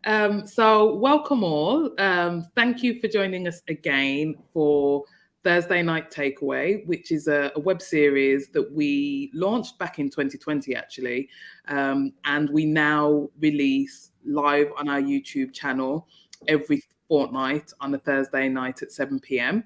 So welcome all. Thank you for joining us again for Thursday Night Takeaway, which is a web series that we launched back in 2020, actually. And we now release live on our YouTube channel every fortnight on a Thursday night at 7 p.m.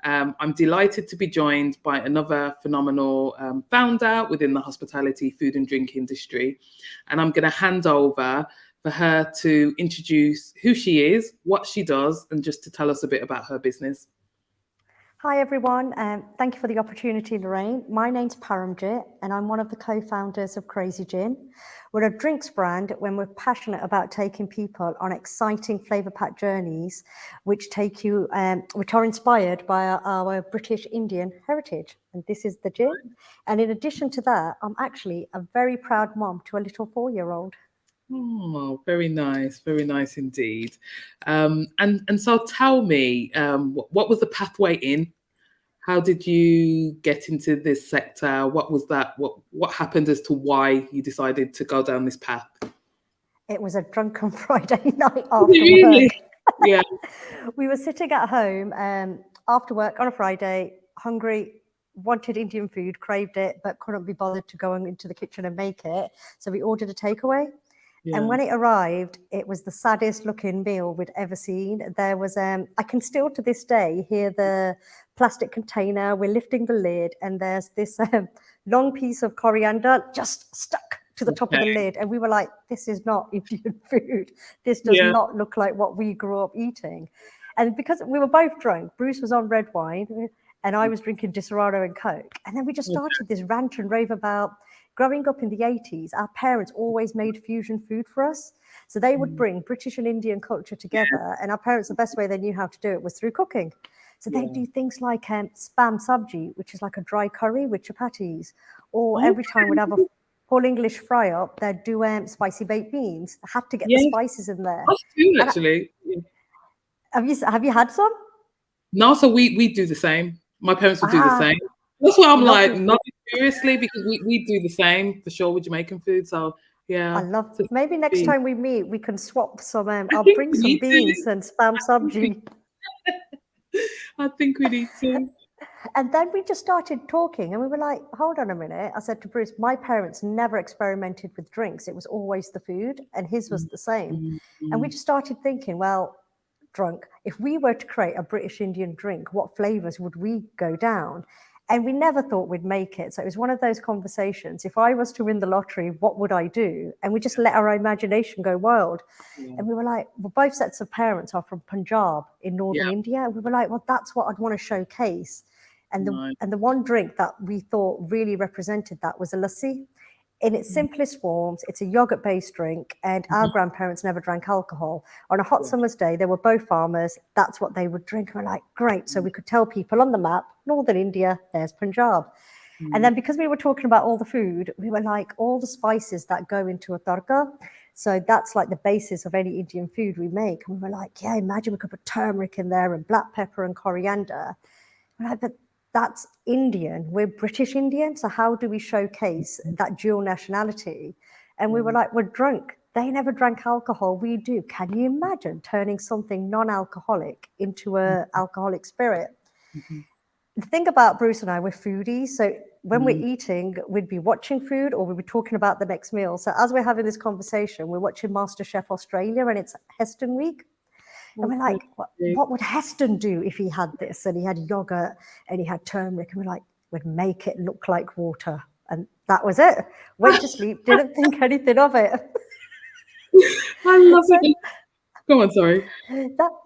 I'm delighted to be joined by another phenomenal founder within the hospitality, food and drink industry. And I'm going to hand over for her to introduce who she is, what she does, and just to tell us a bit about her business. Hi everyone, thank you for the opportunity, Lorraine. My name's Paramjit and I'm one of the co-founders of Crazy Gin. We're a drinks brand when we're passionate about taking people on exciting flavour-packed journeys which are inspired by our British Indian heritage. And this is the gin. And in addition to that, I'm actually a very proud mom to a little 4-year-old. Oh, very nice indeed. And so tell me, what was the pathway in? How did you get into this sector? What was that? What happened as to why you decided to go down this path? It was a drunken Friday night after Really? work. Yeah. We were sitting at home after work on a Friday, hungry, wanted Indian food, craved it, but couldn't be bothered to go into the kitchen and make it. So we ordered a takeaway. Yeah. And when it arrived, it was the saddest looking meal we'd ever seen. There was, I can still to this day hear the plastic container, we're lifting the lid, and there's this long piece of coriander just stuck to the top of the lid. And we were like, this is not Indian food. This does not look like what we grew up eating. And because we were both drunk, Bruce was on red wine and I was drinking Disaronno and Coke. And then we just started this rant and rave about growing up in the 80s, our parents always made fusion food for us. So they would bring British and Indian culture together. And our parents, the best way they knew how to do it was through cooking. So they'd do things like spam sabji, which is like a dry curry with chapatis. Or every time we'd have a full English fry up, they'd do spicy baked beans. They had to get the spices in there. Us too, actually. Have you had some? No, so we do the same. My parents would do the same. That's why I'm like, not seriously, because we do the same for sure with Jamaican food. So yeah. I love it. Maybe next time we meet, we can swap some. I'll think bring we some need to. beans and spam sabji. I think we need to. And then we just started talking and we were like, hold on a minute. I said to Bruce, my parents never experimented with drinks. It was always the food and his was the same. And we just started thinking, well, drunk, if we were to create a British Indian drink, what flavours would we go down? And we never thought we'd make it. So it was one of those conversations. If I was to win the lottery, what would I do? And we just let our imagination go wild. And we were like, well, both sets of parents are from Punjab in northern India. And we were like, well, that's what I'd want to showcase. And the one drink that we thought really represented that was a lassi. In its simplest forms, it's a yogurt-based drink, and our grandparents never drank alcohol. On a hot summer's day, they were both farmers. That's what they would drink. We're like, great. So we could tell people on the map, northern India, there's Punjab. And then because we were talking about all the food, we were like, all the spices that go into a tadka. So that's like the basis of any Indian food we make. And we were like, yeah, imagine we could put turmeric in there and black pepper and coriander. We're like, but that's Indian. We're British Indian. So how do we showcase that dual nationality? And we were like, we're drunk. They never drank alcohol. We do. Can you imagine turning something non-alcoholic into an alcoholic spirit? The thing about Bruce and I, we're foodies. So when we're eating, we'd be watching food or we'd be talking about the next meal. So as we're having this conversation, we're watching MasterChef Australia and it's Heston week. And we're like, what would Heston do if he had this? And he had yogurt and he had turmeric. And we're like, we'd make it look like water. And that was it. Went to sleep, didn't think anything of it. I love it. Go on, sorry.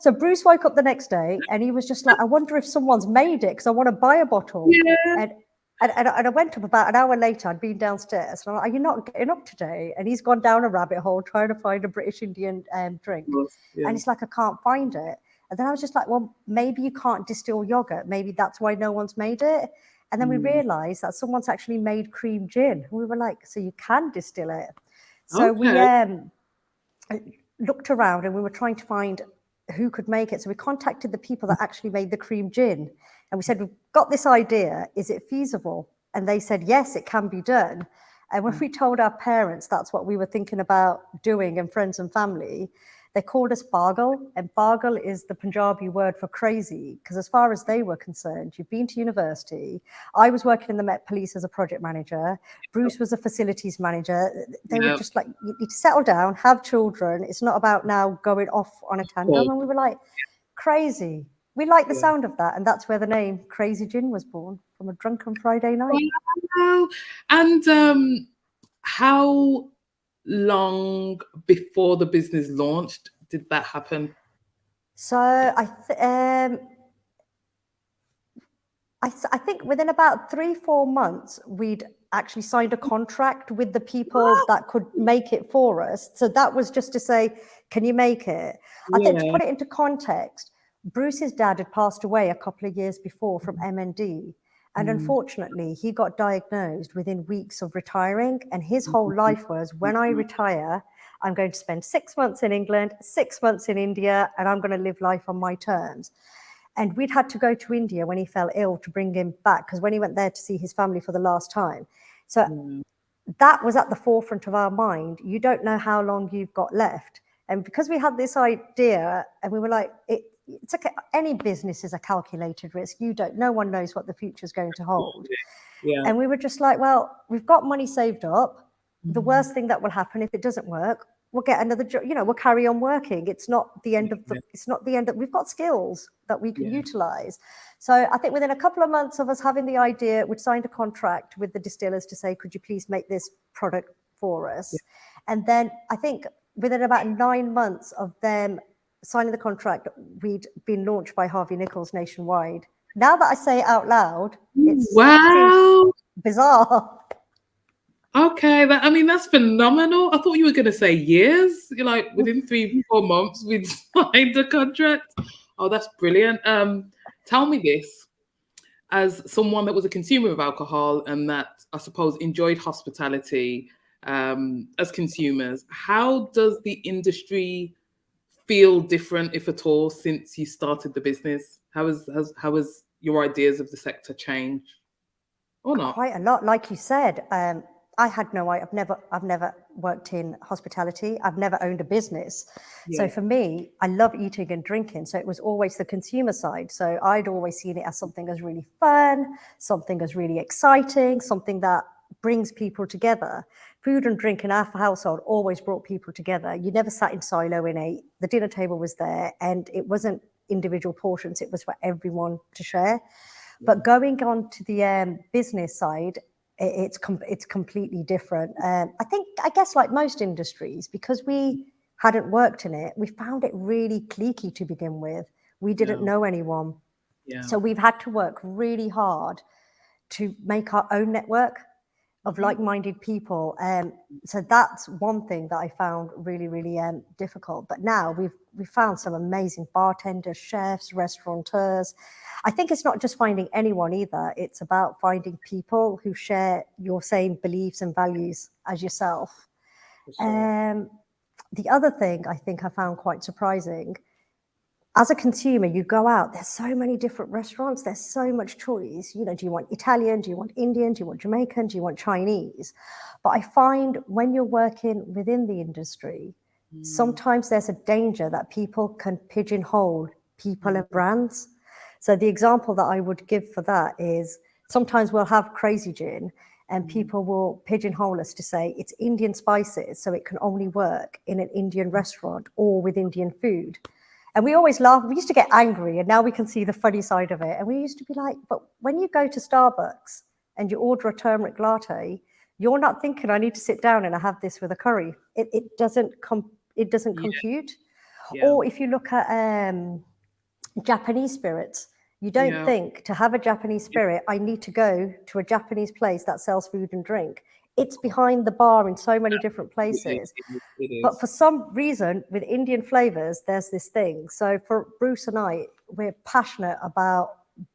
So Bruce woke up the next day and he was just like, I wonder if someone's made it because I want to buy a bottle. Yeah. And I went up about an hour later, I'd been downstairs. And I'm like, are you not getting up today? And he's gone down a rabbit hole trying to find a British Indian drink. And it's like, I can't find it. And then I was just like, well, maybe you can't distill yogurt. Maybe that's why no one's made it. And then we realized that someone's actually made cream gin. And we were like, so you can distill it. So we looked around and we were trying to find who could make it. So we contacted the people that actually made the cream gin. And we said, we've got this idea. Is it feasible? And they said, yes, it can be done. And when we told our parents that's what we were thinking about doing, and friends and family, they called us Pagal, and Pagal is the Punjabi word for crazy, because as far as they were concerned, you've been to university. I was working in the Met Police as a project manager. Bruce was a facilities manager. They were just like, you need to settle down, have children. It's not about now going off on a tandem. And we were like, crazy. We like the sound of that. And that's where the name Crazy Gin was born, from a drunken Friday night. Wow. And how long before the business launched did that happen? So I think within about 3-4 months, we'd actually signed a contract with the people that could make it for us. So that was just to say, can you make it? I think to put it into context, Bruce's dad had passed away a couple of years before from MND. And unfortunately, he got diagnosed within weeks of retiring. And his whole life was, when I retire, I'm going to spend 6 months in England, 6 months in India, and I'm going to live life on my terms. And we'd had to go to India when he fell ill to bring him back, because when he went there to see his family for the last time. So that was at the forefront of our mind. You don't know how long you've got left. And because we had this idea, and we were like, it's okay. Any business is a calculated risk. No one knows what the future is going to hold. And we were just like, well, we've got money saved up. The worst thing that will happen if it doesn't work, we'll get another job, we'll carry on working. It's not the end of we've got skills that we can utilize. So I think within a couple of months of us having the idea, we'd signed a contract with the distillers to say, could you please make this product for us? And then I think within about 9 months of them signing the contract, we'd been launched by Harvey Nichols nationwide. Now that I say it out loud, it seems bizarre. Okay, that's phenomenal. I thought you were going to say years. You're like, within 3-4 months, we'd signed a contract. Oh, that's brilliant. Tell me this, as someone that was a consumer of alcohol and that I suppose enjoyed hospitality as consumers, how does the industry feel different, if at all, since you started the business? How has your ideas of the sector changed, or not? Quite a lot, like you said. I had no idea. I've never worked in hospitality. I've never owned a business. So for me, I love eating and drinking. So it was always the consumer side. So I'd always seen it as something as really fun, something as really exciting, something that brings people together. Food and drink in our household always brought people together. You never sat in silo and ate. The dinner table was there, and it wasn't individual portions. It was for everyone to share. But going on to the business side, it's completely different. I guess like most industries, because we hadn't worked in it, we found it really cliquey to begin with. We didn't know anyone. So we've had to work really hard to make our own network of like-minded people. So that's one thing that I found really, really difficult. But now we've found some amazing bartenders, chefs, restaurateurs. I think it's not just finding anyone either. It's about finding people who share your same beliefs and values as yourself. The other thing I think I found quite surprising, as a consumer, you go out, there's so many different restaurants, there's so much choice. Do you want Italian? Do you want Indian? Do you want Jamaican? Do you want Chinese? But I find when you're working within the industry, sometimes there's a danger that people can pigeonhole people and brands. So the example that I would give for that is sometimes we'll have Crazy Gin and people will pigeonhole us to say it's Indian spices, so it can only work in an Indian restaurant or with Indian food. And we always laugh. We used to get angry, and now we can see the funny side of it. And we used to be like, but when you go to Starbucks and you order a turmeric latte, you're not thinking, I need to sit down and I have this with a curry. It doesn't compute. Or if you look at Japanese spirits, you don't think to have a Japanese spirit, I need to go to a Japanese place that sells food and drink. It's behind the bar in so many different places. It is. But for some reason, with Indian flavors, there's this thing. So for Bruce and I, we're passionate about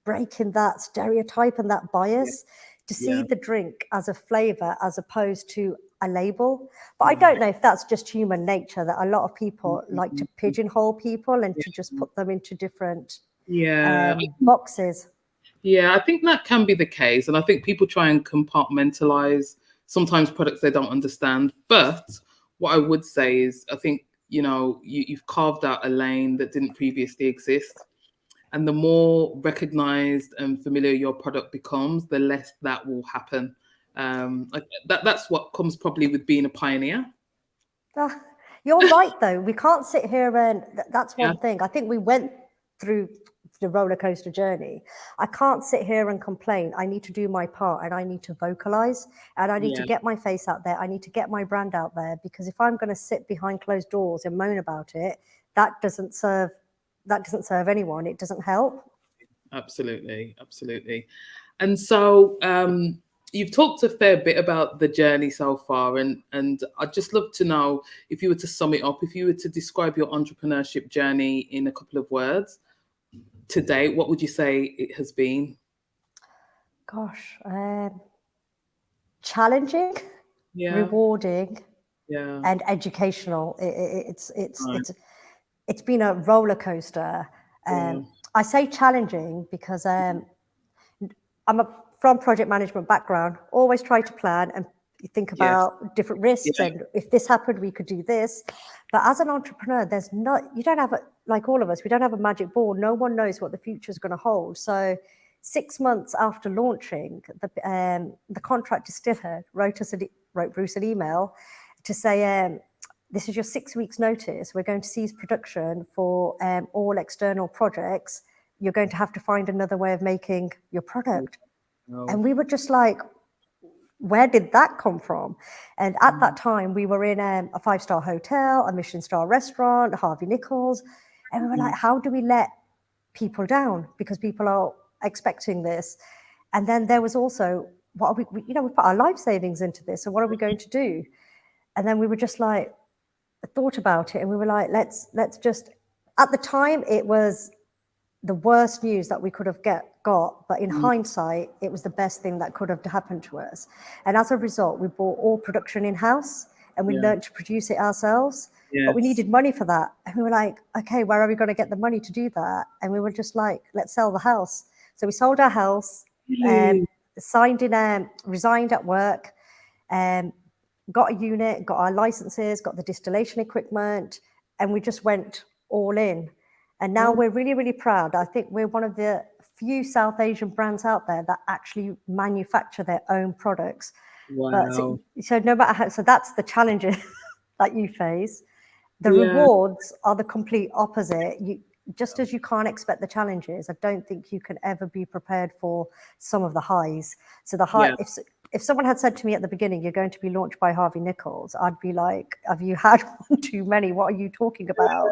breaking that stereotype and that bias to see the drink as a flavor as opposed to a label. But I don't know if that's just human nature, that a lot of people like to pigeonhole people and to just put them into different boxes. Yeah, I think that can be the case. And I think people try and compartmentalize sometimes products they don't understand. But what I would say is, I think, you've carved out a lane that didn't previously exist. And the more recognized and familiar your product becomes, the less that will happen. That's what comes probably with being a pioneer. You're right, though. We can't sit here and that's one Yeah. thing. I think we went through the roller coaster journey. I can't sit here and complain. I need to do my part, and I need to vocalize, and I need to get my face out there. I need to get my brand out there, because if I'm going to sit behind closed doors and moan about it, that doesn't serve anyone. It doesn't help. Absolutely. And so you've talked a fair bit about the journey so far, and I'd just love to know, if you were to sum it up, if you were to describe your entrepreneurship journey in a couple of words to date, what would you say it has been? Gosh, challenging, rewarding, and educational. It's been a roller coaster. I say challenging because I'm from project management background. Always try to plan and think about different risks, and if this happened, we could do this. But as an entrepreneur, you don't have like all of us, we don't have a magic ball. No one knows what the future is going to hold. So 6 months after launching, the contract distiller wrote Bruce an email to say, this is your 6 weeks notice. We're going to cease production for all external projects. You're going to have to find another way of making your product. And we were just like, where did that come from? And at that time, we were in a 5-star hotel, a Michelin star restaurant, Harvey Nichols. And we were like, how do we let people down? Because people are expecting this. And then there was also, we put our life savings into this. So what are we going to do? And then we were just like, thought about it. And we were like, let's just, at the time, it was the worst news that we could have got, but in hindsight, it was the best thing that could have happened to us. And as a result, we brought all production in-house, and we learned to produce it ourselves. But we needed money for that. And we were like, okay, where are we going to get the money to do that? And we were just like, let's sell the house. So we sold our house, signed in, resigned at work, got a unit, got our licenses, got the distillation equipment, and we just went all in. And now we're really, really proud. I think we're one of the few South Asian brands out there that actually manufacture their own products. Wow. So no matter how, so that's the challenges that you face. The rewards are the complete opposite. Just as you can't expect the challenges, I don't think you can ever be prepared for some of the highs. So if someone had said to me at the beginning, you're going to be launched by Harvey Nichols, I'd be like, have you had one too many? What are you talking about?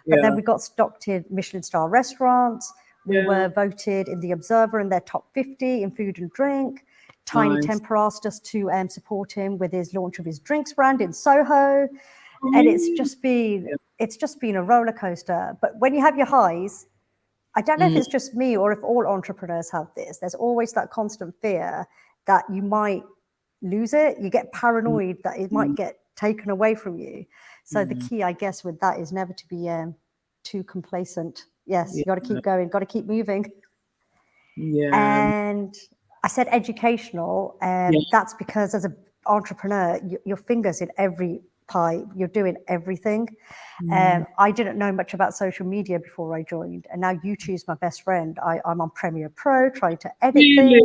But then we got stocked in Michelin star restaurants. We were voted in the Observer in their top 50 in food and drink. Tiny Temper asked us to support him with his launch of his drinks brand in Soho. And it's just been a roller coaster. But when you have your highs, I don't know if it's just me or if all entrepreneurs have this. There's always that constant fear that you might lose it. You get paranoid that it might get taken away from you. So the key, I guess, with that is never to be too complacent. Yes, you got to keep going, got to keep moving. And I said educational. That's because as an entrepreneur, your fingers in every pie. You're doing everything. I didn't know much about social media before I joined, and now YouTube's my best friend. I'm on Premiere Pro trying to edit things.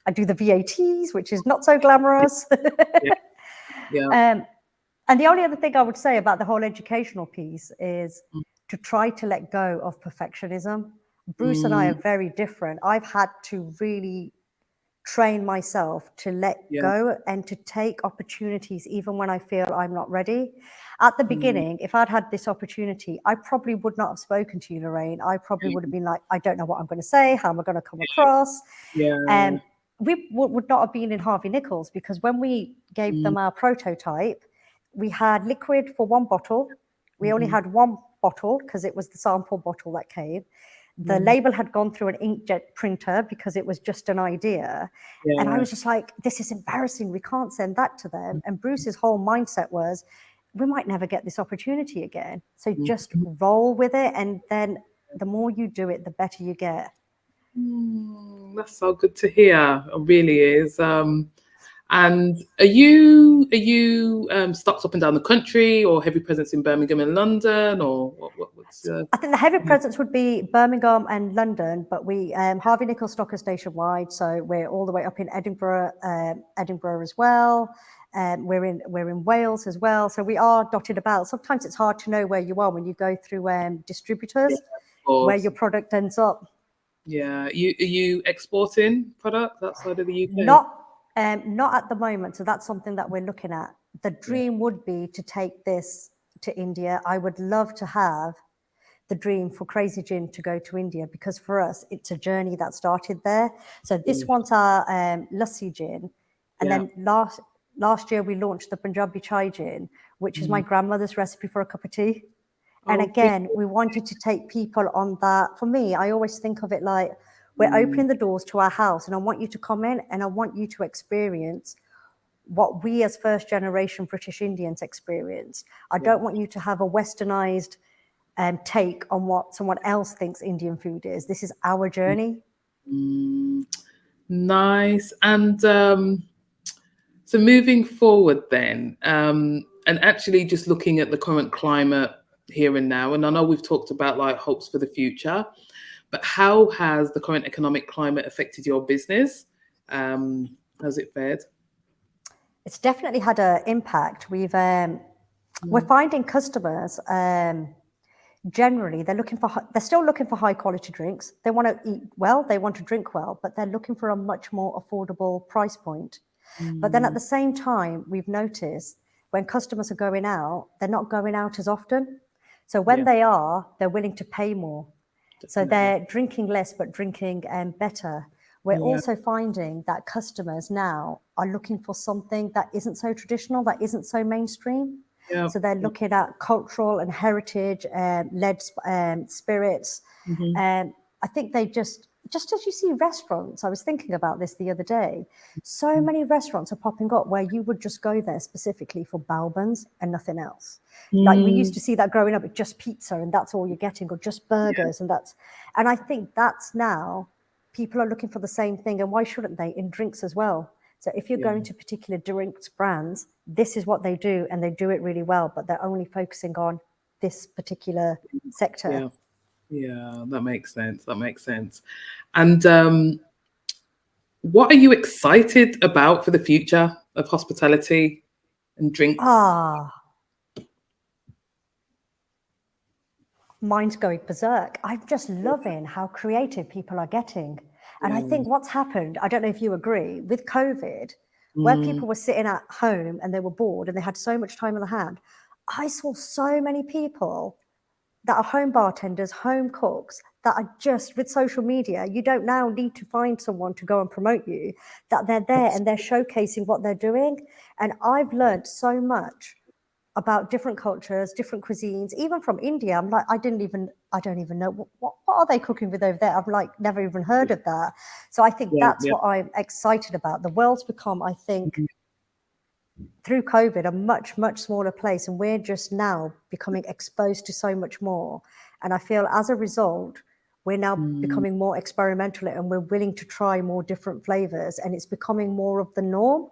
I do the VATs, which is not so glamorous. And the only other thing I would say about the whole educational piece is to try to let go of perfectionism. Bruce and I are very different. I've had to really train myself to let go and to take opportunities even when I feel I'm not ready. At the beginning, if I'd had this opportunity, I probably would not have spoken to you, Lorraine. I probably would have been like, I don't know what I'm going to say. How am I going to come across? We would not have been in Harvey Nichols, because when we gave them our prototype, we had liquid for one bottle. We only had one bottle because it was the sample bottle that came. The label had gone through an inkjet printer because it was just an idea. And I was just like, this is embarrassing. We can't send that to them. And Bruce's whole mindset was, we might never get this opportunity again. So just roll with it. And then the more you do it, the better you get. That's so good to hear. It really is. And are you stocked up and down the country, or heavy presence in Birmingham and London, or what's I think the heavy presence would be Birmingham and London, but we Harvey Nichols stock us nationwide, so we're all the way up in Edinburgh, Edinburgh as well. We're in Wales as well, so we are dotted about. Sometimes it's hard to know where you are when you go through distributors, where your product ends up. Yeah, are you exporting products outside of the UK? Not at the moment. So that's something that we're looking at. The dream would be to take this to India. I would love to have the dream for Crazy Gin to go to India, because for us, it's a journey that started there. So this one's our lassi gin. And then last year we launched the Punjabi chai gin, which is my grandmother's recipe for a cup of tea. And again, we wanted to take people on that. For me, I always think of it like we're opening the doors to our house, and I want you to come in and I want you to experience what we as first generation British Indians experience. I don't want you to have a westernized take on what someone else thinks Indian food is. This is our journey. Nice. And so moving forward then, and actually just looking at the current climate here and now, and I know we've talked about like hopes for the future, but how has the current economic climate affected your business? How's it fared? It's definitely had an impact. We're finding customers generally they're still looking for high quality drinks. They want to eat well, they want to drink well, but they're looking for a much more affordable price point. But then at the same time, we've noticed when customers are going out, they're not going out as often. So when they are, they're willing to pay more. So they're drinking less, but drinking better. We're also finding that customers now are looking for something that isn't so traditional, that isn't so mainstream. So they're looking at cultural and heritage led spirits. I think they just as you see restaurants, I was thinking about this the other day, so many restaurants are popping up where you would just go there specifically for bao buns and nothing else. Like we used to see that growing up, it's just pizza and that's all you're getting, or just burgers. And I think that's now people are looking for the same thing. And why shouldn't they in drinks as well? So if you're going to particular drinks brands, this is what they do, and they do it really well, but they're only focusing on this particular sector. Yeah, that makes sense. That makes sense. And what are you excited about for the future of hospitality and drinks? Mine's going berserk. I'm just loving how creative people are getting. And I think what's happened, I don't know if you agree, with COVID, where people were sitting at home and they were bored and they had so much time on their hand, I saw so many people that are home bartenders, home cooks, that are just with social media. You don't now need to find someone to go and promote you, that they're there and they're showcasing what they're doing. And I've learned so much about different cultures, different cuisines, even from India. I'm like, I don't even know what are they cooking with over there. I've like never even heard of that. So I think that's what I'm excited about. The world's become, I think, through COVID, a much, much smaller place. And we're just now becoming exposed to so much more. And I feel as a result, we're now becoming more experimental and we're willing to try more different flavors. And it's becoming more of the norm.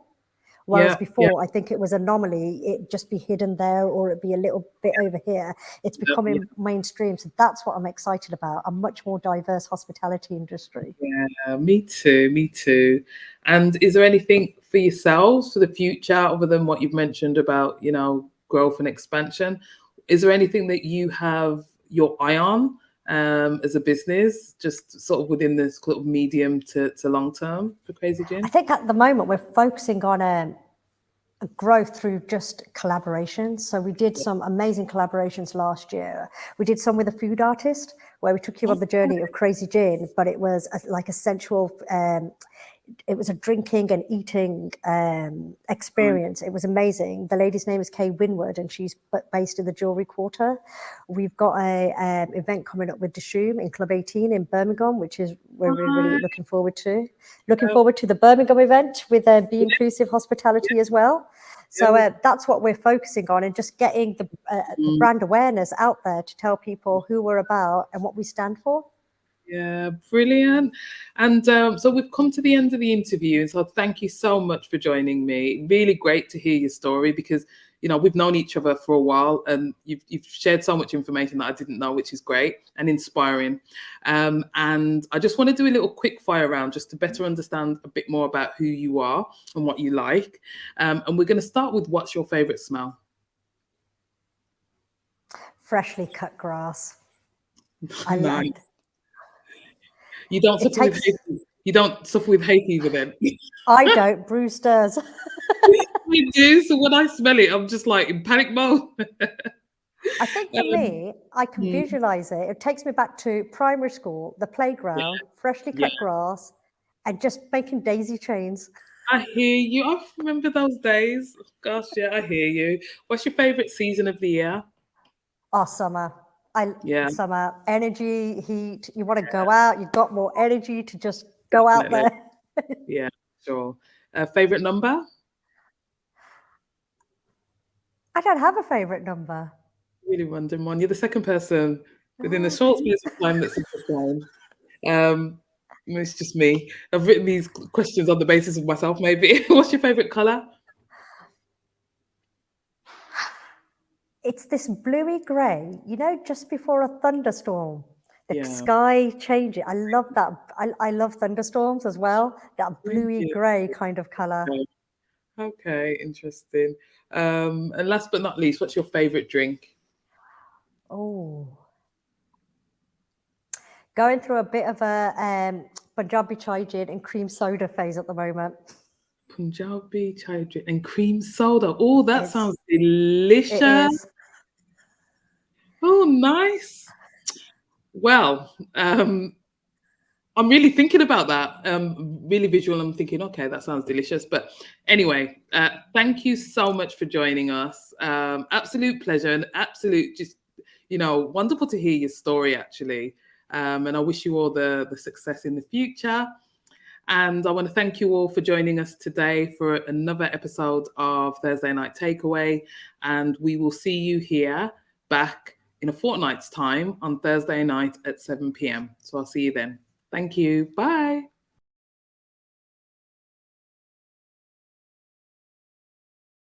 Whereas before, I think it was anomaly. It'd just be hidden there or it'd be a little bit over here. It's becoming mainstream. So that's what I'm excited about, a much more diverse hospitality industry. Yeah, me too. Me too. And is there anything for yourselves for the future other than what you've mentioned about, growth and expansion? Is there anything that you have your eye on as a business, just sort of within this sort of medium to long term for Crazy Gin? I think at the moment we're focusing on a growth through just collaborations. So we did some amazing collaborations last year. We did some with a food artist where we took you on the journey of Crazy Gin, but it was like a sensual, it was a drinking and eating experience. It was amazing. The lady's name is Kay Winwood and she's based in the Jewellery Quarter. We've got a event coming up with Dishoom in Club 18 in Birmingham, which is we're really looking forward to. Looking forward to the Birmingham event with Be Inclusive Hospitality as well. So that's what we're focusing on, and just getting the brand awareness out there to tell people who we're about and what we stand for. Yeah, brilliant. And so we've come to the end of the interview. And so thank you so much for joining me. Really great to hear your story because, you know, we've known each other for a while and you've shared so much information that I didn't know, which is great and inspiring. And I just want to do a little quick fire round just to better understand a bit more about who you are and what you like. And we're going to start with what's your favorite smell? Freshly cut grass. I Nice. like. You don't It suffer with takes. hay. You don't suffer with hay fever then. I don't. Bruce does. We do. So when I smell it, I'm just like in panic mode. I think for me, I can Mm, visualize it. It takes me back to primary school, the playground, freshly yeah, cut grass, and just making daisy chains. I hear you. I remember those days. Gosh, yeah, I hear you. What's your favorite season of the year? Oh, summer. Yeah, Summer energy, heat. You want to go out. You've got more energy to just go out definitely. there. Yeah, sure. Favorite number? I don't have a favorite number. Really random one. You're the second person within the Oh, short okay. space of time that's said the same. It's just me. I've written these questions on the basis of myself, maybe. What's your favorite color? It's this bluey grey, just before a thunderstorm. The Yeah, sky changes. I love that. I love thunderstorms as well. That thank bluey you. grey kind of color. Okay, interesting. And last but not least, what's your favorite drink? Oh, going through a bit of a Punjabi chai gin and cream soda phase at the moment. Punjabi chai drink and cream soda. Oh, that It's sounds it delicious. is. Oh, nice. Well, I'm really thinking about that. Really visual. I'm thinking, okay, that sounds delicious. But anyway, thank you so much for joining us. Absolute pleasure and absolute just, wonderful to hear your story actually. And I wish you all the success in the future. And I want to thank you all for joining us today for another episode of Thursday Night Takeaway. And we will see you here back in a fortnight's time on Thursday night at 7 p.m. So I'll see you then. Thank you. Bye.